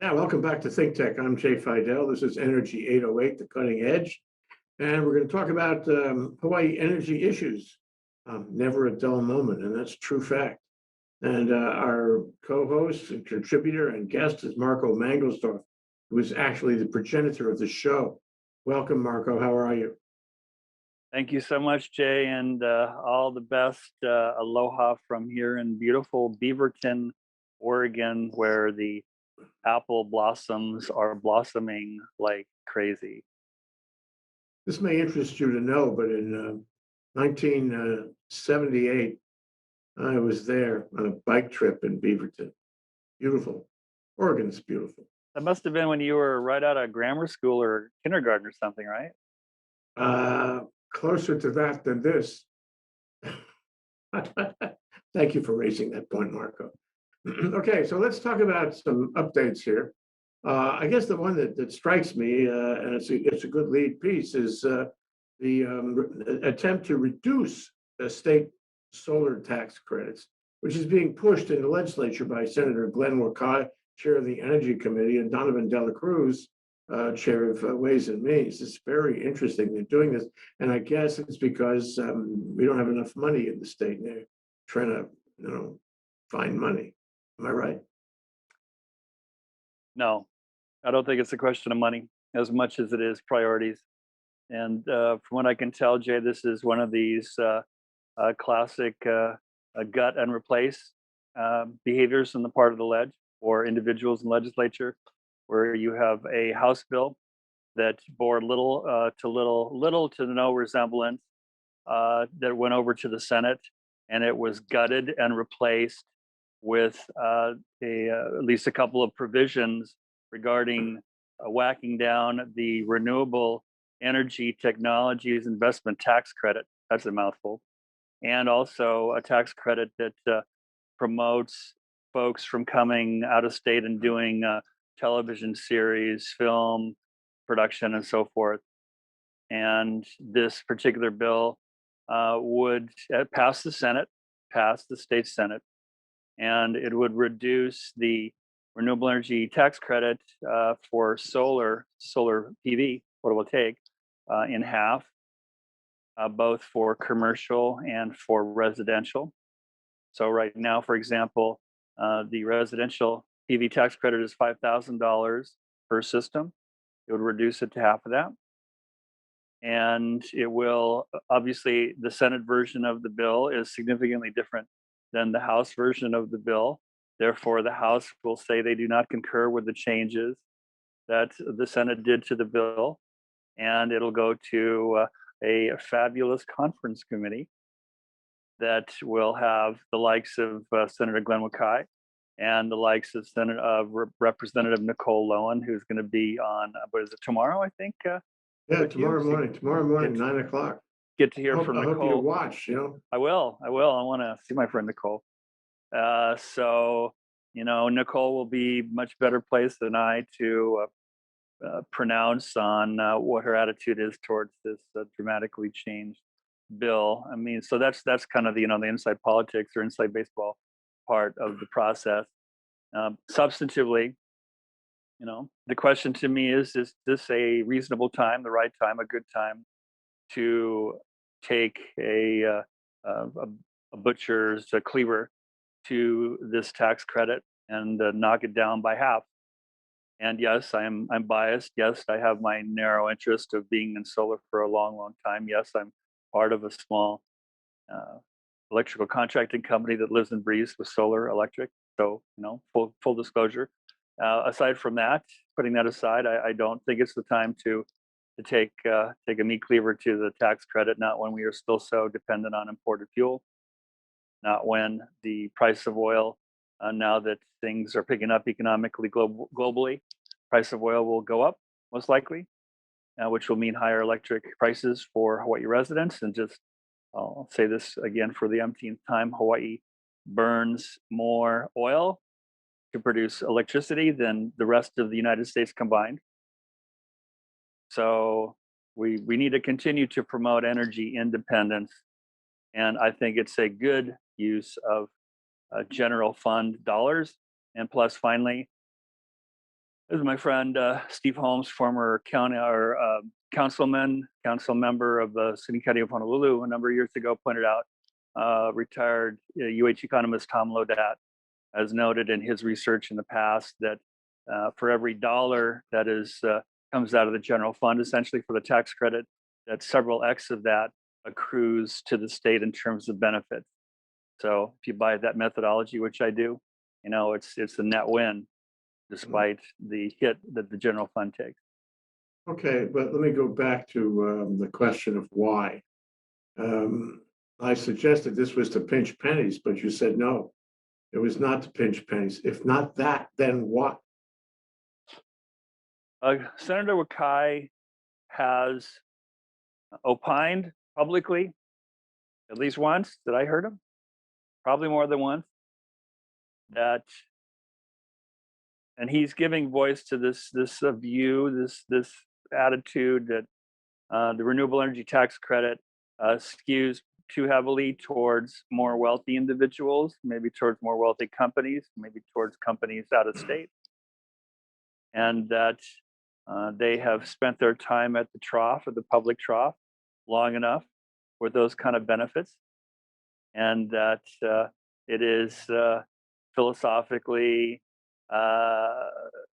Yeah, welcome back to ThinkTech. I'm Jay Fidell. This is Energy 808, the cutting edge. And we're going to talk about Hawaii energy issues. Never a dull moment, and that's true fact. And our co-host and contributor and guest is Marco Mangelsdorf, who is actually the progenitor of the show. Welcome, Marco. How are you? Thank you so much, Jay, and all the best. Aloha from here in beautiful Beaverton, Oregon, where the apple blossoms are blossoming like crazy. This may interest you to know, but in 1978, I was there on a bike trip in Beaverton. Beautiful. Oregon's beautiful. That must have been when you were right out of grammar school or kindergarten or something, right? Uh, Closer to that than this. Thank you for raising that point, Marco. Okay, so let's talk about some updates here. I guess the one that strikes me, and it's a good lead piece, is the attempt to reduce the state solar tax credits, which is being pushed in the legislature by Senator Glenn Wakai, chair of the Energy Committee, and Donovan Dela Cruz, chair of Ways and Means. It's very interesting they're doing this, and I guess it's because we don't have enough money in the state, and they're trying to, find money. Am I right? No, I don't think it's a question of money as much as it is priorities. And from what I can tell, Jay, this is one of these classic gut and replace behaviors on the part of the ledge or individuals in legislature, where you have a House bill that bore little to no resemblance that went over to the Senate, and it was gutted and replaced with at least a couple of provisions regarding whacking down the renewable energy technologies investment tax credit. That's a mouthful. And also a tax credit that promotes folks from coming out of state and doing television series, film production, and so forth. And this particular bill would pass the Senate, pass the state Senate, and it would reduce the renewable energy tax credit for solar PV, photovoltaic, in half, both for commercial and for residential. So right now, for example, the residential PV tax credit is $5,000 per system. It would reduce it to half of that. And it will, obviously, the Senate version of the bill is significantly different than the House version of the bill. Therefore, the House will say they do not concur with the changes that the Senate did to the bill. And it'll go to a fabulous conference committee that will have the likes of Senator Glenn Wakai and the likes of Representative Nicole Lowen, who's going to be on, what is it, tomorrow, I think? Yeah, With you. tomorrow morning, 9 o'clock. Get to hear from I hope you Nicole. watch. I will. I want to see my friend Nicole. So, Nicole will be much better placed than I to pronounce on what her attitude is towards this dramatically changed bill. I mean, so that's kind of the the inside politics or inside baseball part of the process. Substantively, the question to me is this a reasonable time, the right time, a good time to take a butcher's cleaver to this tax credit and knock it down by half? And yes, I'm biased. Yes, I have my narrow interest of being in solar for a long time. Yes, I'm part of a small uh, electrical contracting company that lives and breathes with solar electric. So, full disclosure. Aside from that, putting that aside, I don't think it's the time to take a meat cleaver to the tax credit. Not when we are still so dependent on imported fuel. Not when the price of oil, now that things are picking up economically globally, price of oil will go up most likely, which will mean higher electric prices for Hawaii residents. And just I'll say this again for the umpteenth time: Hawaii burns more oil to produce electricity than the rest of the United States combined. So we need to continue to promote energy independence, and I think it's a good use of general fund dollars. And plus, finally, This is my friend Steve Holmes, former county or council member of the City County of Honolulu, a number of years ago, pointed out. Retired UH economist Tom Lodat has noted in his research in the past that for every dollar that is comes out of the general fund, essentially for the tax credit, that several X of that accrues to the state in terms of benefits. So if you buy that methodology, which I do, it's a net win despite the hit that the general fund takes. Okay, but let me go back to the question of why. I suggested this was to pinch pennies, but you said no, it was not to pinch pennies. If not that, then what? Senator Wakai has opined publicly at least once that I heard him, probably more than once, that, and he's giving voice to this view, this attitude that the renewable energy tax credit skews too heavily towards more wealthy individuals, maybe towards more wealthy companies, maybe towards companies out of state, and that they have spent their time at the trough, at the public trough, long enough with those kind of benefits, and that it is philosophically,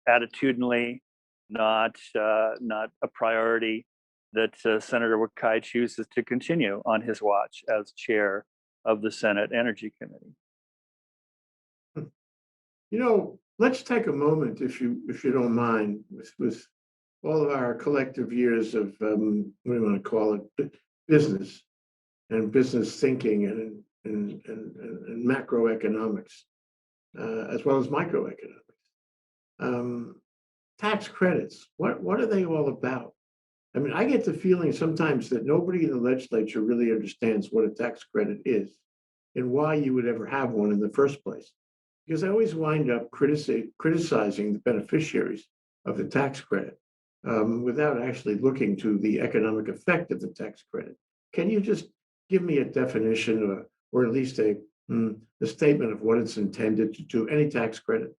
attitudinally, not a priority that Senator Wakai chooses to continue on his watch as chair of the Senate Energy Committee. Let's take a moment, if you don't mind, with all of our collective years of what do you want to call it, business and business thinking and macroeconomics, as well as microeconomics. Tax credits, what are they all about? I mean, I get the feeling sometimes that nobody in the legislature really understands what a tax credit is and why you would ever have one in the first place. Because I always wind up criticizing the beneficiaries of the tax credit without actually looking to the economic effect of the tax credit. Can you just give me a definition or at least a statement of what it's intended to do, any tax credit?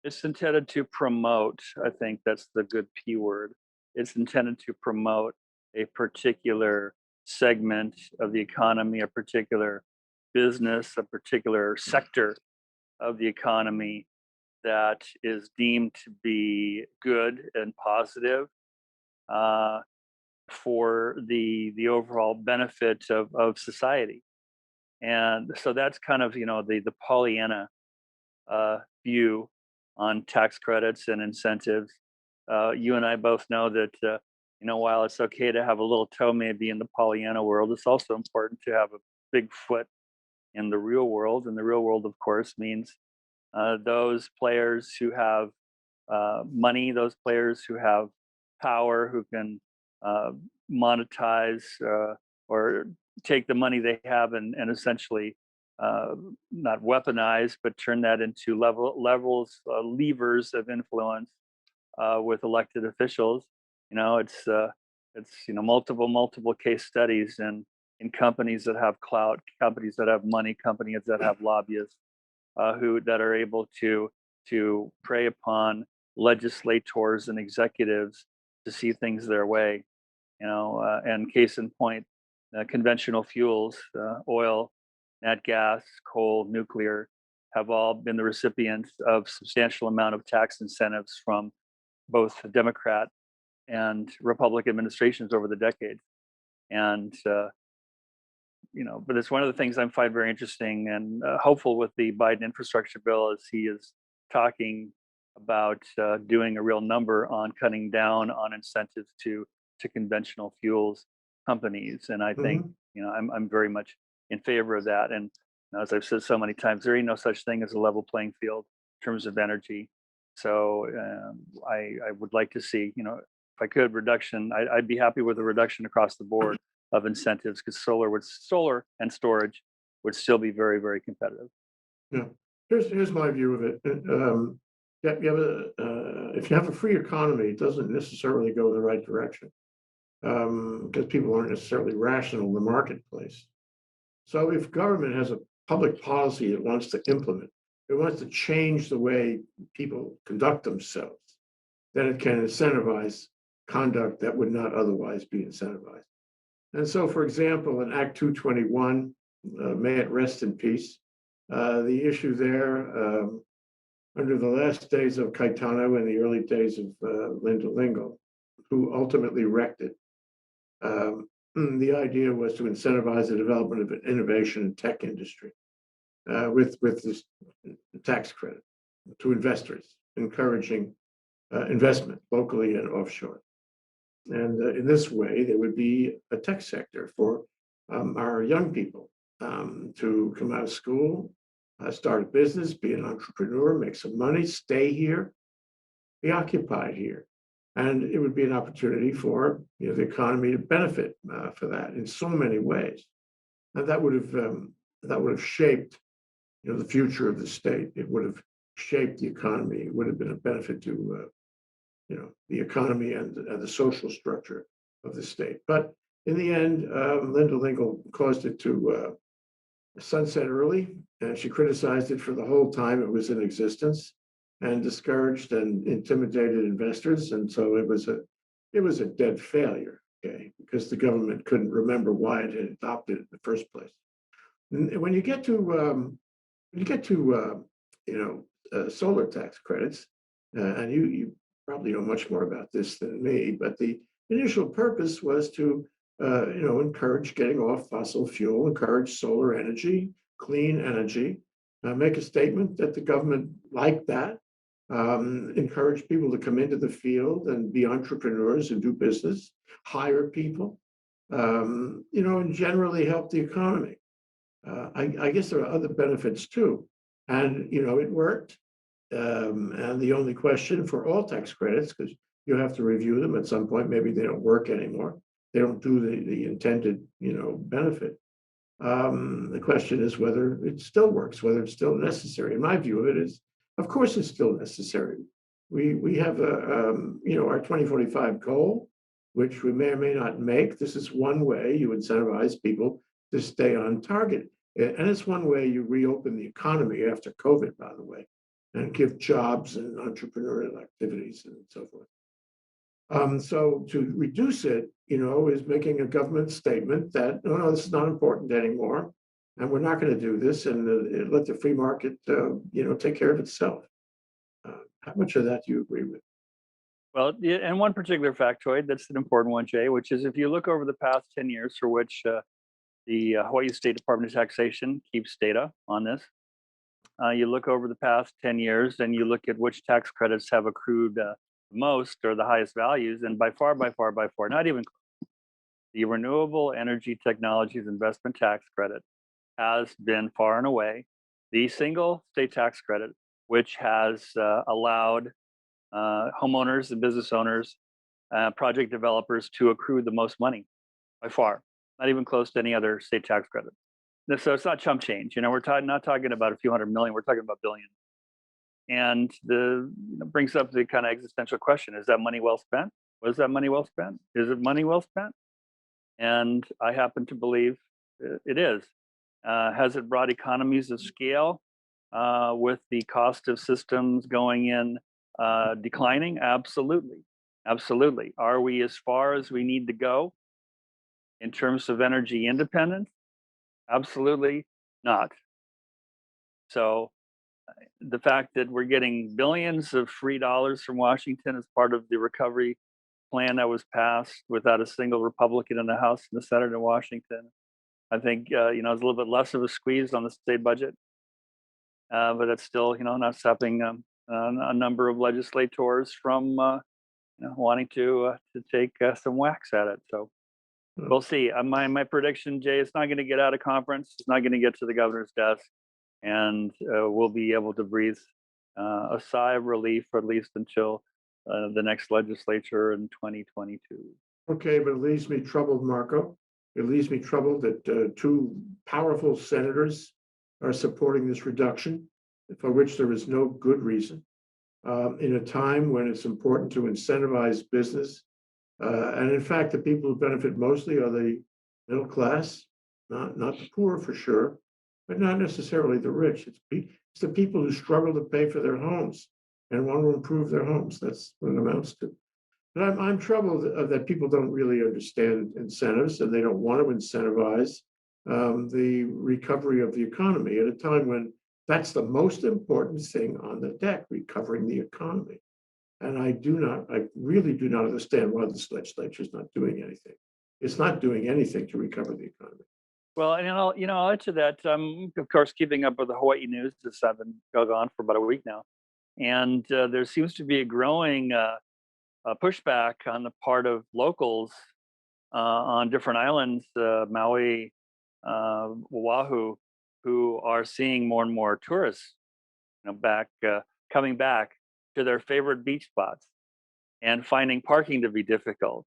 It's intended to promote, I think that's the good P word. It's intended to promote a particular segment of the economy, a particular business, a particular sector of the economy that is deemed to be good and positive for the overall benefit of society. And so that's kind of the Pollyanna view on tax credits and incentives. You and I both know that while it's okay to have a little toe maybe in the Pollyanna world, it's also important to have a big foot in the real world. And the real world, of course, means those players who have money, those players who have power, who can monetize or take the money they have and essentially not weaponize, but turn that into levers of influence with elected officials. It's multiple case studies in companies that have clout, companies that have money, companies that have lobbyists that are able to prey upon legislators and executives to see things their way. And case in point, conventional fuels, oil, nat gas, coal, nuclear, have all been the recipients of substantial amount of tax incentives from both Democrat and Republican administrations over the decades. And but it's one of the things I find very interesting and hopeful with the Biden infrastructure bill, as he is talking about doing a real number on cutting down on incentives to conventional fuels companies. And I think I'm very much in favor of that. And as I've said so many times, there ain't no such thing as a level playing field in terms of energy. So I would like to see, if I could, reduction. I'd be happy with a reduction across the board of incentives, because solar and storage would still be very, very competitive. Yeah, here's my view of it. If you have a free economy, it doesn't necessarily go in the right direction because people aren't necessarily rational in the marketplace. So if government has a public policy it wants to implement, it wants to change the way people conduct themselves, then it can incentivize conduct that would not otherwise be incentivized. And so, for example, in Act 221, may it rest in peace, the issue there, under the last days of Caetano and the early days of Linda Lingle, who ultimately wrecked it, the idea was to incentivize the development of an innovation and tech industry with this tax credit to investors, encouraging investment locally and offshore. And in this way, there would be a tech sector for our young people to come out of school, start a business, be an entrepreneur, make some money, stay here, be occupied here. And it would be an opportunity for the economy to benefit for that in so many ways. And that would have shaped the future of the state. It would have shaped the economy. It would have been a benefit to the economy and the social structure of the state. But in the end, Linda Lingle caused it to sunset early, and she criticized it for the whole time it was in existence, and discouraged and intimidated investors. And so it was a dead failure, okay, because the government couldn't remember why it had adopted it in the first place. And when you get to solar tax credits, and you probably know much more about this than me, but the initial purpose was to encourage getting off fossil fuel, encourage solar energy, clean energy, make a statement that the government liked that, encourage people to come into the field and be entrepreneurs and do business, hire people, and generally help the economy. I guess there are other benefits too. And, it worked. And the only question for all tax credits, because you have to review them at some point, maybe they don't work anymore. They don't do the intended, benefit. The question is whether it still works, whether it's still necessary. In my view of it is, of course, it's still necessary. We have our 2045 goal, which we may or may not make. This is one way you incentivize people to stay on target. And it's one way you reopen the economy after COVID, by the way, and give jobs and entrepreneurial activities and so forth. So to reduce it, is making a government statement that, no, this is not important anymore, and we're not going to do this, and let the free market, take care of itself. How much of that do you agree with? Well, yeah, and one particular factoid that's an important one, Jay, which is if you look over the past 10 years for which the Hawaii State Department of Taxation keeps data on this, you look over the past 10 years and you look at which tax credits have accrued most or the highest values, and by far, not even close, the Renewable Energy Technologies Investment Tax Credit has been far and away the single state tax credit which has allowed homeowners and business owners, project developers to accrue the most money by far, not even close to any other state tax credit. So it's not chump change. We're not talking about a few hundred million, we're talking about billions. And brings up the kind of existential question: is that money well spent? Was that money well spent? Is it money well spent? And I happen to believe it is. Has it brought economies of scale with the cost of systems going in declining? Absolutely. Absolutely. Are we as far as we need to go in terms of energy independence? Absolutely not. So the fact that we're getting billions of free dollars from Washington as part of the recovery plan that was passed without a single Republican in the House and the Senate in Washington, I think it's a little bit less of a squeeze on the state budget, but that's still not stopping a number of legislators from wanting to take some whacks at it. So we'll see. My prediction, Jay, it's not going to get out of conference. It's not going to get to the governor's desk. And we'll be able to breathe a sigh of relief, at least until the next legislature in 2022. Okay, but it leaves me troubled, Marco. It leaves me troubled that two powerful senators are supporting this reduction, for which there is no good reason, in a time when it's important to incentivize business. And in fact, the people who benefit mostly are the middle class, not the poor for sure, but not necessarily the rich. It's the people who struggle to pay for their homes and want to improve their homes. That's what it amounts to. But I'm troubled that people don't really understand incentives, and they don't want to incentivize the recovery of the economy at a time when that's the most important thing on the deck, recovering the economy. And I really do not understand why this legislature is not doing anything. It's not doing anything to recover the economy. Well, and I'll add to that. Of course, keeping up with the Hawaii news, as I've been gone for about a week now, and there seems to be a growing pushback on the part of locals on different islands, Maui, Oahu, who are seeing more and more tourists, coming back to their favorite beach spots, and finding parking to be difficult,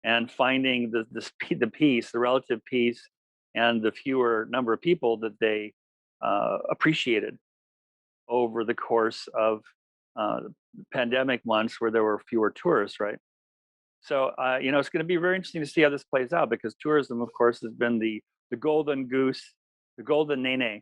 and finding the peace, the relative peace, and the fewer number of people that they appreciated over the course of pandemic months where there were fewer tourists, right? So, it's going to be very interesting to see how this plays out, because tourism, of course, has been the golden goose, the golden nene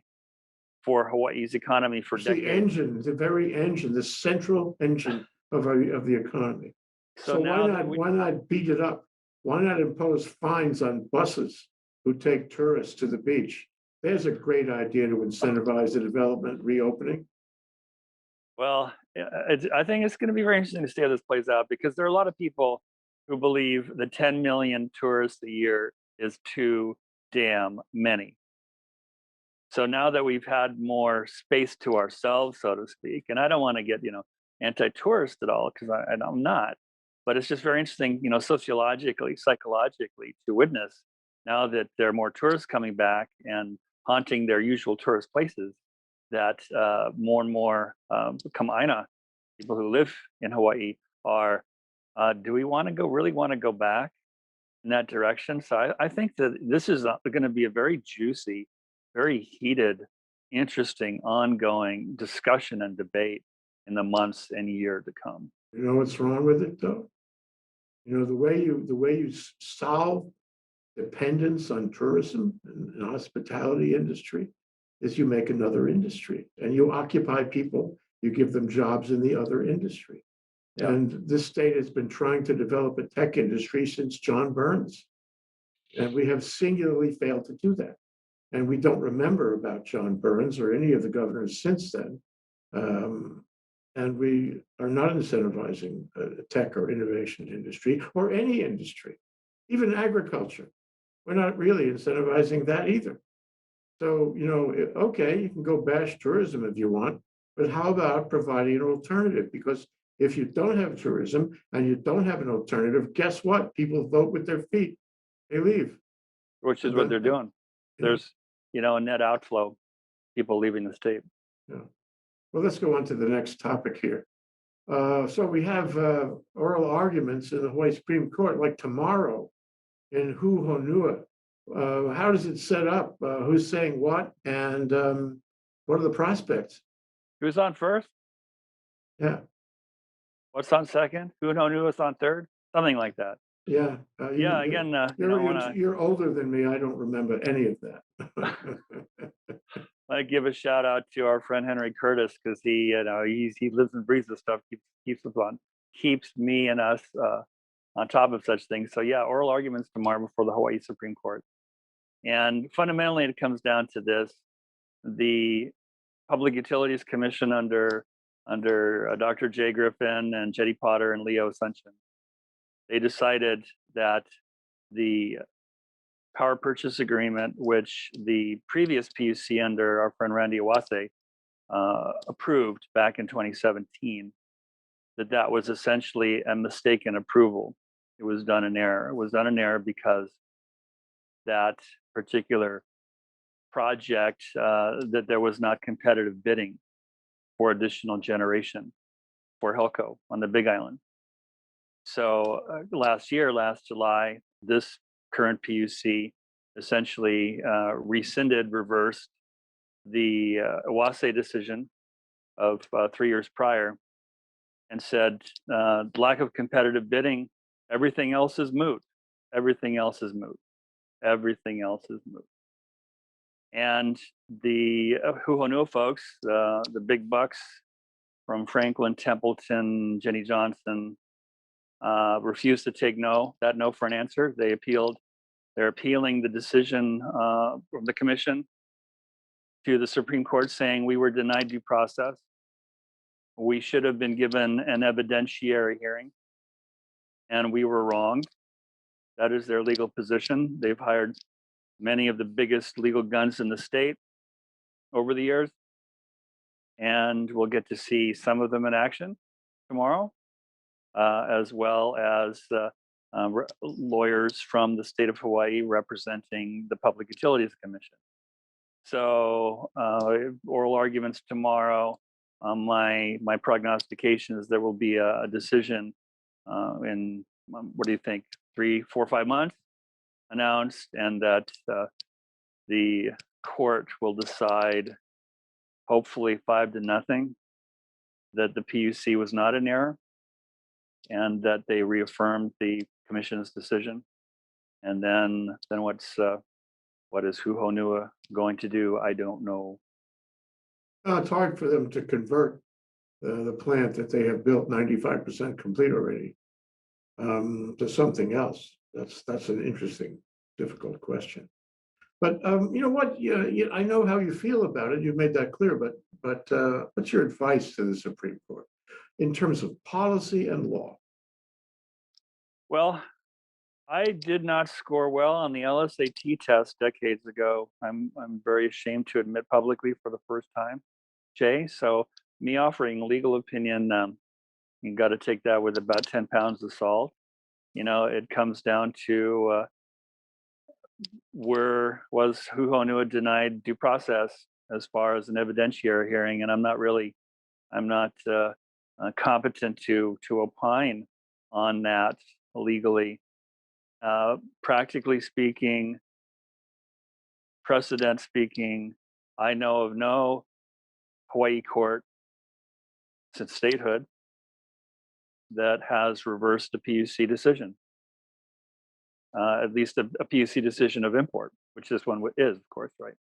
for Hawaii's economy for It's the decades. engine, the very engine, the central engine of the economy. So why not beat it up? Why not impose fines on buses who take tourists to the beach? There's a great idea to incentivize the development reopening. Well, I think it's going to be very interesting to see how this plays out, because there are a lot of people who believe the 10 million tourists a year is too damn many. So now that we've had more space to ourselves, so to speak, and I don't want to get, anti-tourist at all, because I'm not, but it's just very interesting, sociologically, psychologically, to witness now that there are more tourists coming back and haunting their usual tourist places, that more and more Kama'aina, people who live in Hawaii, are, do we really want to go back in that direction? So I think that this is going to be a very juicy, very heated, interesting, ongoing discussion and debate in the months and year to come. You know what's wrong with it, though? The way you solve dependence on tourism and hospitality industry is you make another industry, and you occupy people, you give them jobs in the other industry. Yeah. And this state has been trying to develop a tech industry since John Burns, and we have singularly failed to do that. And we don't remember about John Burns or any of the governors since then. And we are not incentivizing tech or innovation industry or any industry, even agriculture. We're not really incentivizing that either. So, okay, you can go bash tourism if you want, but how about providing an alternative? Because if you don't have tourism and you don't have an alternative, guess what? People vote with their feet. They leave. Which is what they're doing. There's, a net outflow, people leaving the state. Yeah. Well, let's go on to the next topic here. So we have oral arguments in the Hawaii Supreme Court, like tomorrow in Honua. How does it set up? Who's saying what? And what are the prospects? Who's on first? Yeah. What's on second? Honua's on third? Something like that. Yeah. You're older than me. I don't remember any of that. I give a shout out to our friend Henry Curtis, because he lives and breathes this stuff, keeps me and us on top of such things. So yeah, oral arguments tomorrow before the Hawaii Supreme Court. And fundamentally, it comes down to this: the Public Utilities Commission under Dr. Jay Griffin and Jetty Potter and Leo Sunchin, they decided that the power purchase agreement, which the previous PUC under our friend Randy Awase approved back in 2017, that was essentially a mistaken approval. It was done in error. It was done in error because that particular project, that there was not competitive bidding for additional generation for Helco on the Big Island. So last July, this current PUC essentially reversed the Awase decision of 3 years prior, and said, lack of competitive bidding, everything else is moot. Everything else is moot. Everything else is moot. And the Huhonua folks, the big bucks from Franklin Templeton, Jenny Johnson, refused to take that no for an answer. They appealed. They're appealing the decision from the commission to the Supreme Court, saying we were denied due process. We should have been given an evidentiary hearing, and we were wronged. That is their legal position. They've hired many of the biggest legal guns in the state over the years, and we'll get to see some of them in action tomorrow, as well as lawyers from the state of Hawaii representing the Public Utilities Commission. So oral arguments tomorrow. My prognostication is there will be a decision in, what do you think, 3, 4, 5 months announced, and that the court will decide, hopefully 5-0, that the PUC was not in error, and that they reaffirmed the commission's decision. And then what is Huhonua going to do? I don't know. It's hard for them to convert the plant that they have built 95% complete already to something else. That's an interesting, difficult question. But you know what? I know how you feel about it. You've made that clear. But what's your advice to the Supreme Court in terms of policy and law? Well, I did not score well on the LSAT test decades ago. I'm very ashamed to admit publicly for the first time, Jay. So me offering legal opinion, you got to take that with about 10 pounds of salt. It comes down to where was Huhonua denied due process as far as an evidentiary hearing, and I'm not competent to opine on that legally. Practically speaking, precedent speaking, I know of no Hawaii court since statehood that has reversed a PUC decision, at least a PUC decision of import, which this one is, of course, right?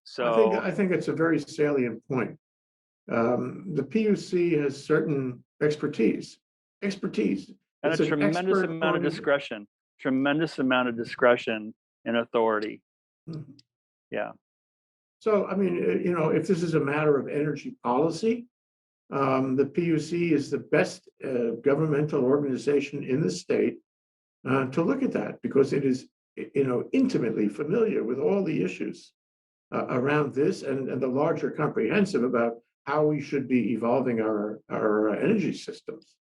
So I think it's a very salient point. The PUC has certain expertise, and it's a tremendous amount of discretion. Tremendous amount of discretion and authority. Mm-hmm. Yeah. So, I mean, if this is a matter of energy policy, the PUC is the best governmental organization in the state to look at that, because it is, intimately familiar with all the issues around this and the larger comprehensive about how we should be evolving our energy systems.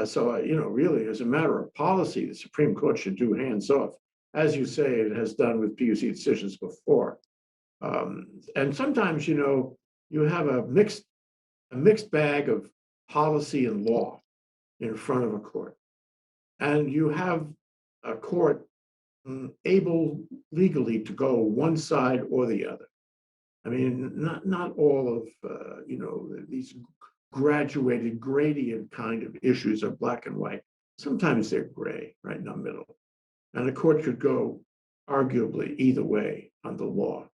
So, really, as a matter of policy, the Supreme Court should do hands off, as you say, it has done with PUC decisions before. And sometimes, you have a mixed bag of policy and law in front of a court, and you have a court able legally to go one side or the other. I mean, not all of these graduated gradient kind of issues are black and white. Sometimes they're gray, right in the middle. And the court could go arguably either way on the law.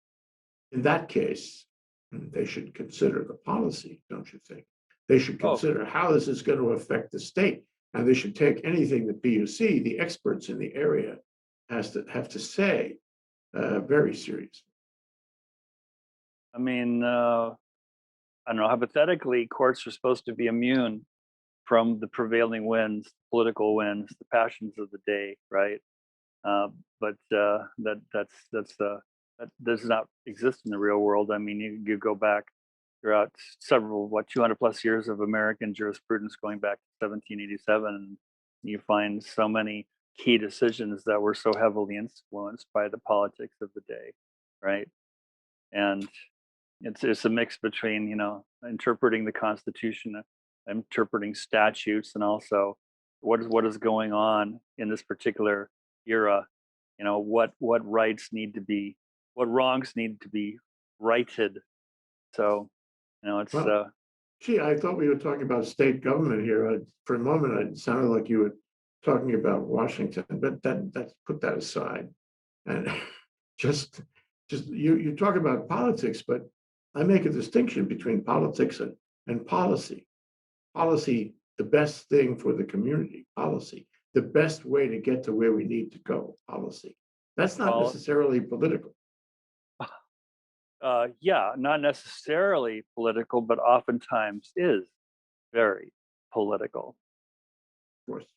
In that case, they should consider the policy, don't you think? They should consider how this is going to affect the state. And they should take anything the PUC, the experts in the area, have to say very seriously. I mean, I don't know, hypothetically, courts are supposed to be immune from the prevailing winds, political winds, the passions of the day, right? But that does not exist in the real world. I mean, you go back throughout several 200 plus years of American jurisprudence, going back to 1787, and you find so many key decisions that were so heavily influenced by the politics of the day, right? And it's a mix between interpreting the Constitution, interpreting statutes, and also what is going on in this particular era. What wrongs need to be righted. So it's gee, I thought we were talking about state government here. For a moment, it sounded like you were talking about Washington, but that's put that aside and just just you talk about politics, but I make a distinction between politics and policy. Policy, the best thing for the community, policy, the best way to get to where we need to go, policy. That's not Well, necessarily political, yeah, not necessarily political, but oftentimes is very political. of course.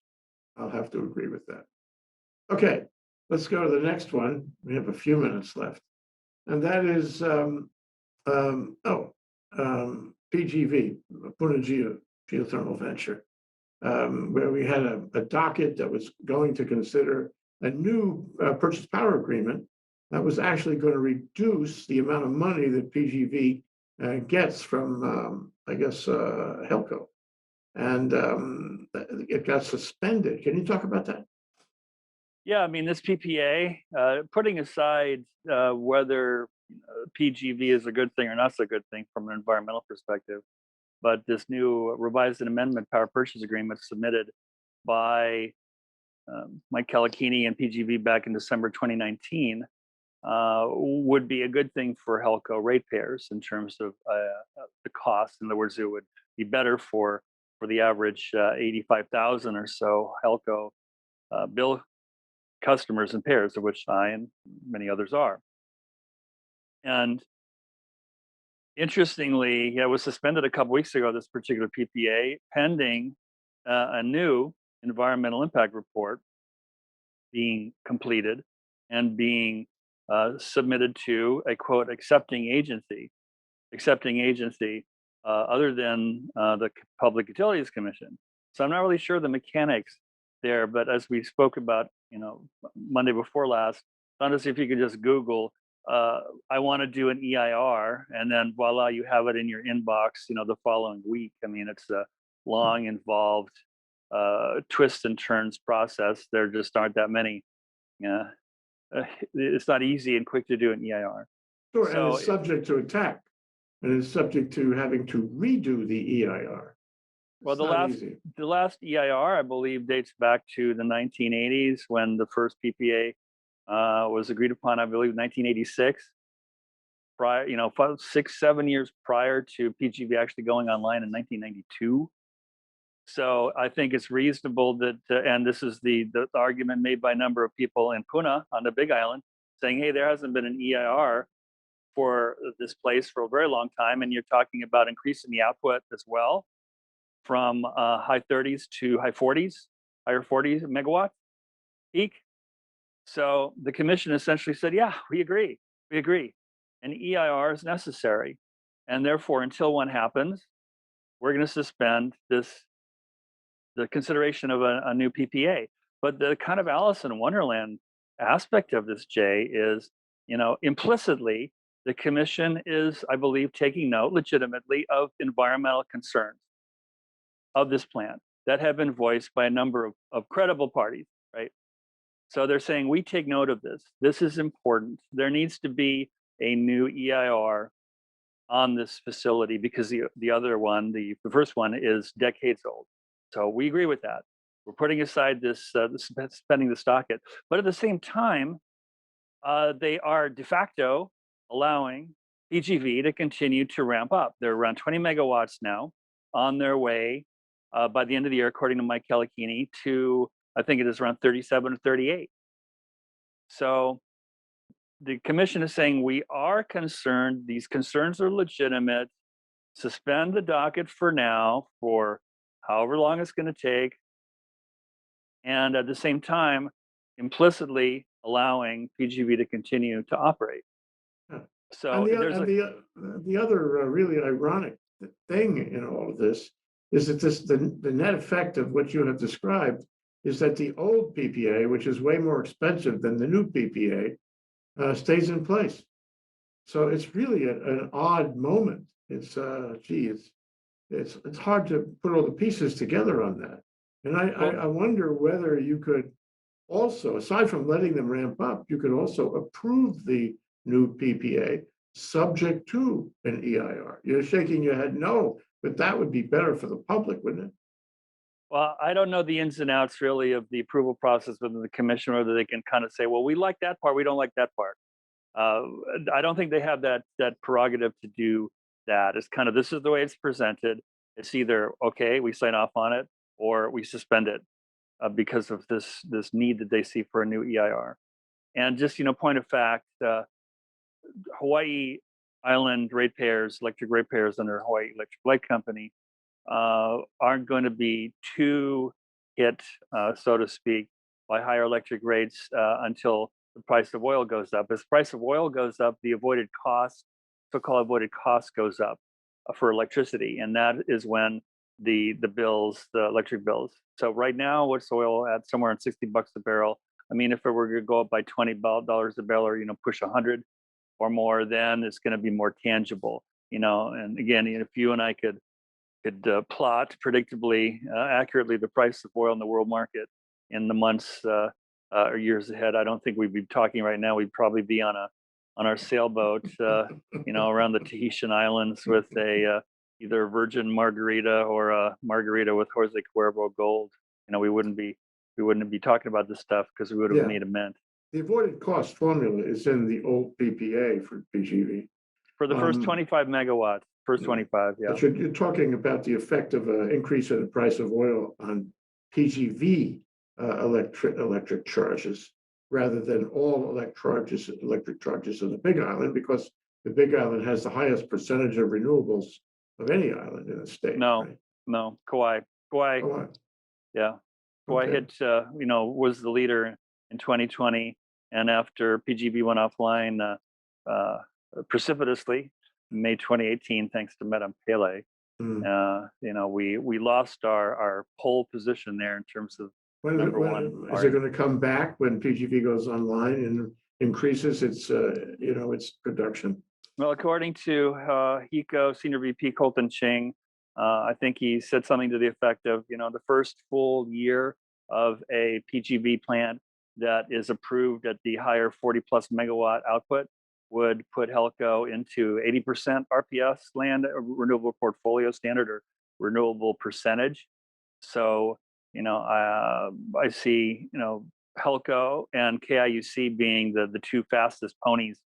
I'll have to agree with that. Okay, let's go to the next one. We have a few minutes left. And that is PGV, Punajia Geothermal Venture, where we had a docket that was going to consider a new purchase power agreement that was actually going to reduce the amount of money that PGV gets from, I guess, Helco. And it got suspended. Can you talk about that? Yeah, I mean, this PPA, putting aside whether PGV is a good thing or not so good thing from an environmental perspective, but this new revised and amendment power purchase agreement submitted by Mike Kalakini and PGV back in December 2019 would be a good thing for Helco ratepayers in terms of the cost. In other words, it would be better for the average 85,000 or so Helco bill customers and payers, of which I and many others are. And interestingly, it was suspended a couple weeks ago, this particular PPA, pending a new environmental impact report being completed and being submitted to a quote accepting agency other than the Public Utilities Commission. So I'm not really sure the mechanics there, but as we spoke about, Monday before last, honestly, if you could just Google, I want to do an EIR, and then voila, you have it in your inbox, the following week. I mean, it's a long, involved, twists and turns process. There just aren't that many. Yeah, it's not easy and quick to do an EIR. Sure, So and it's subject to attack, and it's subject to having to redo the EIR. well, It's not easy. the last EIR, I believe, dates back to the 1980s when the first PPA was agreed upon. I believe 1986. Prior, 6, 7 years prior to PGV actually going online in 1992. So I think it's reasonable that, and this is the argument made by a number of people in Puna on the Big Island, saying, hey, there hasn't been an EIR for this place for a very long time, and you're talking about increasing the output as well from high 30s to higher 40s megawatts peak. So the commission essentially said, yeah, we agree. An EIR is necessary. And therefore, until one happens, we're going to suspend the consideration of a new PPA. But the kind of Alice in Wonderland aspect of this, Jay, is, implicitly, the commission is, I believe, taking note legitimately of environmental concerns of this plan that have been voiced by a number of credible parties, right? So they're saying, we take note of this. This is important. There needs to be a new EIR on this facility because the other one, the first one, is decades old. So we agree with that. We're putting aside this spending the docket, but at the same time, they are de facto allowing PGV to continue to ramp up. They're around 20 megawatts now, on their way by the end of the year, according to Mike Kalakini, to I think it is around 37 or 38. So the commission is saying we are concerned, these concerns are legitimate, suspend the docket for now for however long it's going to take, and at the same time, implicitly allowing PGV to continue to operate. Yeah. So And there's the other really ironic thing in all of this is that the net effect of what you have described is that the old PPA, which is way more expensive than the new PPA, stays in place. So it's really an odd moment. It's it's hard to put all the pieces together on that. And I wonder whether you could also, aside from letting them ramp up, you could also approve the new PPA subject to an EIR. You're shaking your head no, but that would be better for the public, wouldn't it? Well, I don't know the ins and outs really of the approval process within the commission, whether they can kind of say, well, we like that part, we don't like that part. I don't think they have that prerogative to do that. It's kind of, this is the way it's presented. It's either okay, we sign off on it, or we suspend it because of this need that they see for a new EIR. And just, point of fact, Hawaii Island ratepayers, electric ratepayers under Hawaii Electric Light Company, aren't going to be too hit, so to speak, by higher electric rates until the price of oil goes up. As the price of oil goes up, the avoided cost, so-called avoided cost, goes up for electricity, and that is when the bills, the electric bills. So right now, what's oil at? Somewhere in $60 a barrel. I mean, if it were to go up by $20 a barrel, or push 100 or more, then it's going to be more tangible. And again, if you and I could plot predictably, accurately, the price of oil in the world market in the months or years ahead, I don't think we'd be talking right now. We'd probably be on our sailboat, around the Tahitian Islands with either a virgin margarita or a margarita with Jose Cuervo gold. We wouldn't be talking about this stuff because we would have made a mint. The avoided cost formula is in the old PPA for PGV. For the first 25 megawatts, first 25, yeah. But you're talking about the effect of an increase in the price of oil on PGV electric charges, rather than all electric charges in the Big Island, because the Big Island has the highest percentage of renewables of any island in the state. No, right? no, Kauai, yeah. Kauai hit, was the leader in 2020, and after PGV went offline precipitously in May 2018, thanks to Madame Pele, we lost our pole position there in terms of number one. Is it going to come back when PGV goes online and increases its production? Well, according to HECO Senior VP Colton Ching, I think he said something to the effect of, the first full year of a PGV plant that is approved at the higher 40 plus megawatt output would put Helco into 80% RPS land, renewable portfolio standard, or renewable percentage. So, I see, Helco and KIUC being the two fastest ponies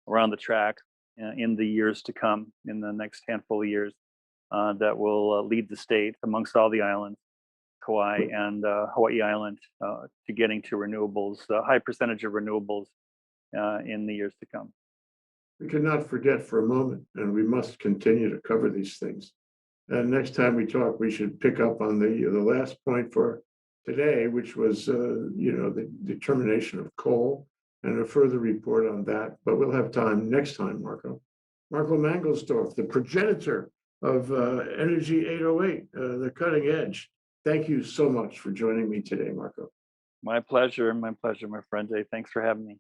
around the track in the years to come, in the next handful of years, that will lead the state amongst all the islands, Kauai and Hawaii Island, to getting to renewables, a high percentage of renewables in the years to come. We cannot forget for a moment, and we must continue to cover these things. And next time we talk, we should pick up on the last point for today, which was the determination of coal, and a further report on that. But we'll have time next time, Marco. Marco Mangelsdorf, the progenitor of Energy 808, the cutting edge. Thank you so much for joining me today, Marco. My pleasure, my friend Jay. Thanks for having me.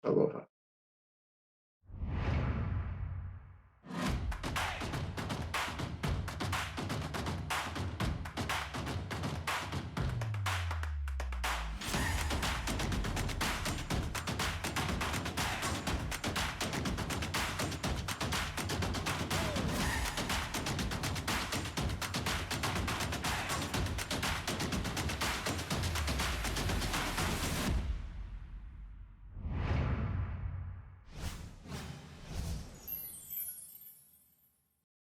Aloha.